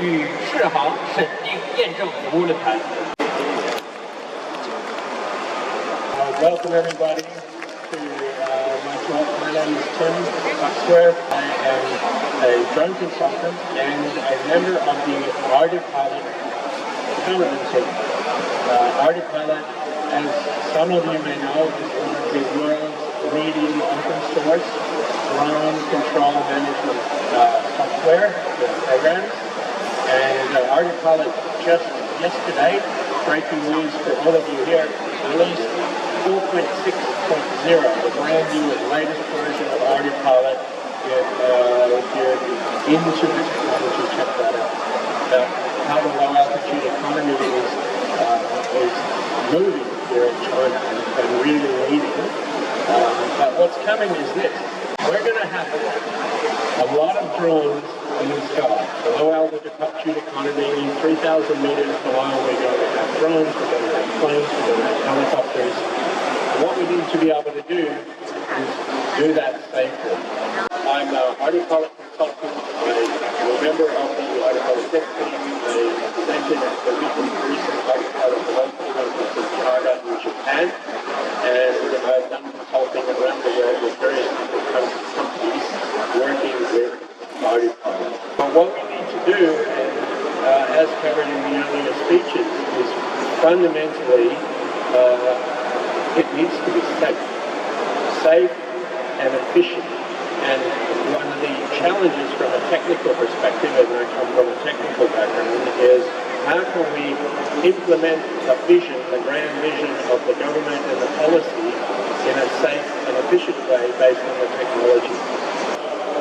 与适航审定验证服务论坛。Welcome everybody to my talk. My name is Tim Bucksworth. I am a drone consultant and a member of the ArduPilot development team. ArduPilot, as some of you may know, is one of the world's leading open source drone control management software programs. And ArduPilot just yesterday, breaking news for all of you here, released 4.6.0, the brand new and latest version of ArduPilot. If you're into the technology, check that out. How the low altitude economy is moving here in China and really leading. But what's coming is this. We're going to have a lot of drones in the sky. The low altitude economy, 3,000 meters below, we're going to have drones, we're going to have planes, we're going to have helicopters. And what we need to be able to do is do that safely. I'm an ArduPilot consultant. I'm a member of the ArduPilot tech team. I presented at the recent ArduPilot development conference in Chicago in Japan. And I've done consulting around the world with various different companies working with ArduPilot. But what we need to do, and as covered in the earlier speeches, is fundamentally it needs to be safe and efficient. And one of the challenges from a technical perspective, and I come from a technical background, is how can we implement the vision, the grand vision of the government and the policy in a safe and efficient way based on the technology.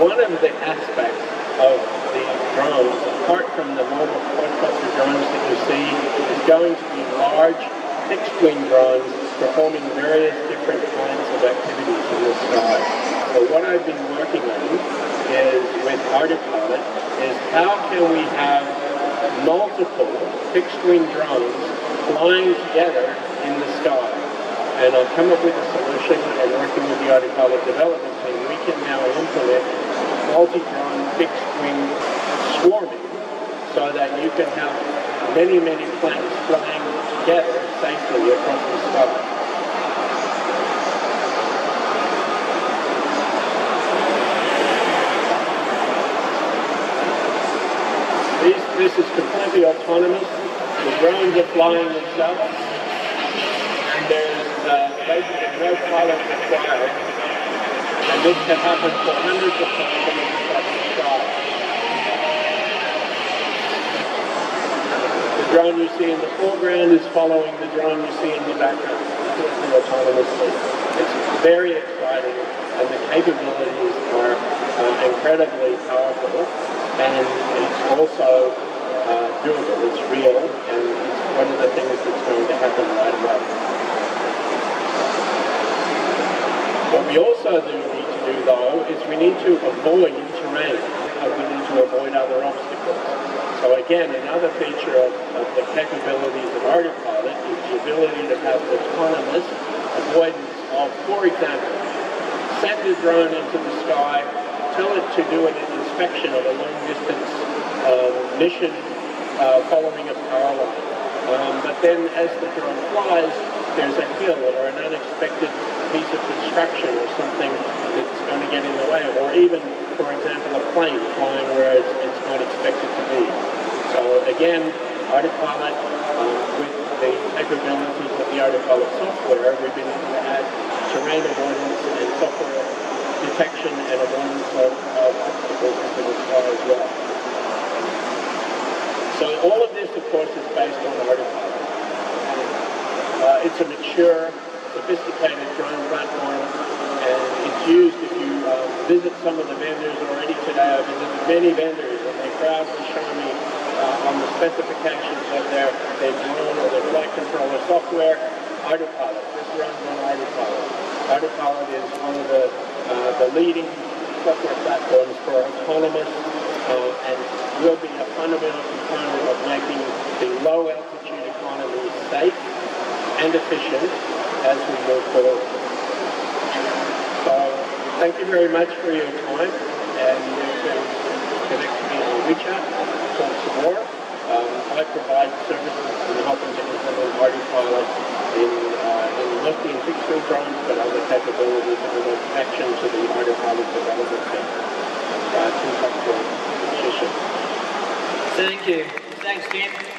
One of the aspects of the drones, apart from the normal quadcopter drones that you see, is going to be large fixed-wing drones performing various different kinds of activities in the sky. So what I've been working on is, with ArduPilot, is how can we have multiple fixed-wing drones flying together in the sky. And I've come up with a solution, and working with the ArduPilot development team, we can now implement multi-drone fixed-wing swarming so that you can have many, many planes flying together safely across the sky. This is completely autonomous. The drones are flying themselves, and there's basically no pilot required. And this can happen for hundreds of kilometers across the sky. The drone you see in the foreground is following the drone you see in the background, completely autonomously. It's very exciting, and the capabilities are incredibly powerful, and it's also doable. It's real, and it's one of the things that's going to happen right away. What we also need to do, though, is we need to avoid terrain. We need to avoid other obstacles. So again, another feature of the capabilities of ArduPilot is the ability to have autonomous avoidance of, for example, send a drone into the sky, tell it to do an inspection of a long-distance mission following a power line. But then as the drone flies, there's a hill or an unexpected piece of construction or something that's going to get in the way, or even, for example, a plane flying where it's not expected to be. So again, ArduPilot, with the capabilities of the ArduPilot software, we've been able to add terrain avoidance and software detection and avoidance of obstacles into the sky as well. So all of this, of course, is based on ArduPilot. It's a mature, sophisticated drone platform, and it's used. If you visit some of the vendors already today, I've visited many vendors, and they proudly show me on the specifications of their drone or their flight controller software, ArduPilot. This runs on ArduPilot. ArduPilot is one of the leading software platforms for autonomous and will be a fundamental component of making the low altitude economy safe and efficient as we move forward. So thank you very much for your time, and you can connect to me on WeChat, talk some more. more. I provide services in helping to implement ArduPilot in mostly in fixed-wing drones, but other capabilities and other actions to the ArduPilot development center. Thank you. Thank you. Thanks, team.